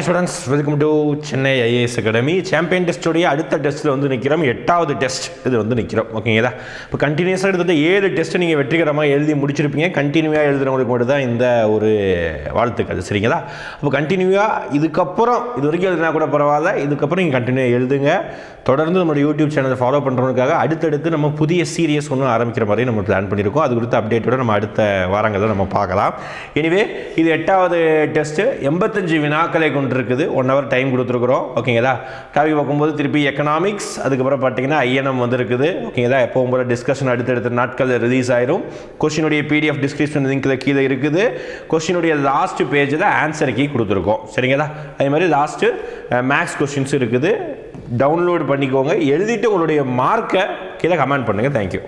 Hi students, welcome to Chennai IAS Academy. Champion test உடைய அடுத்த டெஸ்ட்ல வந்து நிக்கிறோம். 8வது டெஸ்ட் இது வந்து நிக்கிறோம். ஓகேங்களா? இப்போ கண்டினியூஸா எடுத்துட்டு 7 டெஸ்ட் நீங்க வெற்றிகரமா எழுதி முடிச்சிருப்பீங்க. கண்டினியூவா எழுதுறவங்களுக்கு மட்டும் தான் இந்த ஒரு வாழ்த்துக்கள். சரிங்களா? அப்போ கண்டினியூவா இதுக்கு அப்புறம் இது வரைக்கும் எழுதினா கூட பரவாயில்லை. இதுக்கு அப்புறம் நீங்க கண்டினியூ எழுதுங்க. தொடர்ந்து நம்ம யூடியூப் சேனலை ஃபாலோ பண்றதுக்காக அடுத்து நம்ம புதிய சீரியஸ் ஒன்று ஆரம்பிக்கிற மாதிரி நம்ம பிளான் பண்ணியிருக்கோம். அது குறித்த அப்டேட்டோட நம்ம அடுத்த வாரங்களில் நம்ம பார்க்கலாம். எனிவே இது 8வது டெஸ்ட் 85 வினாக்களை கொண்டிருக்குது. 1 hour டைம் கொடுத்துருக்குறோம். ஓகேங்களா? டாபிக் பார்க்கும்போது திருப்பி எக்கனாமிக்ஸ், அதுக்கப்புறம் பார்த்தீங்கன்னா ஐஎன்எம் வந்துருக்குது. ஓகேங்களா? எப்பவும் போல டிஸ்கஷன் அடுத்தடுத்த நாட்கள் ரிலீஸ் ஆயிரும். கொஸ்டினுடைய பிடிஎஃப் டிஸ்கிரிப்ஷன் லிங்க்ல கீழே இருக்குது. கொஸ்டினுடைய லாஸ்ட் பேஜில் ஆன்சர் கீ கொடுத்துருக்கோம். சரிங்களா? அதே மாதிரி லாஸ்ட் மேக்ஸ் கொஸ்டின்ஸ் இருக்குது. டவுன்லோட் பண்ணிக்கோங்க. எழுதிட்டு உங்களுடைய மார்க்கை கீழே கமெண்ட் பண்ணுங்க. தேங்க்யூ.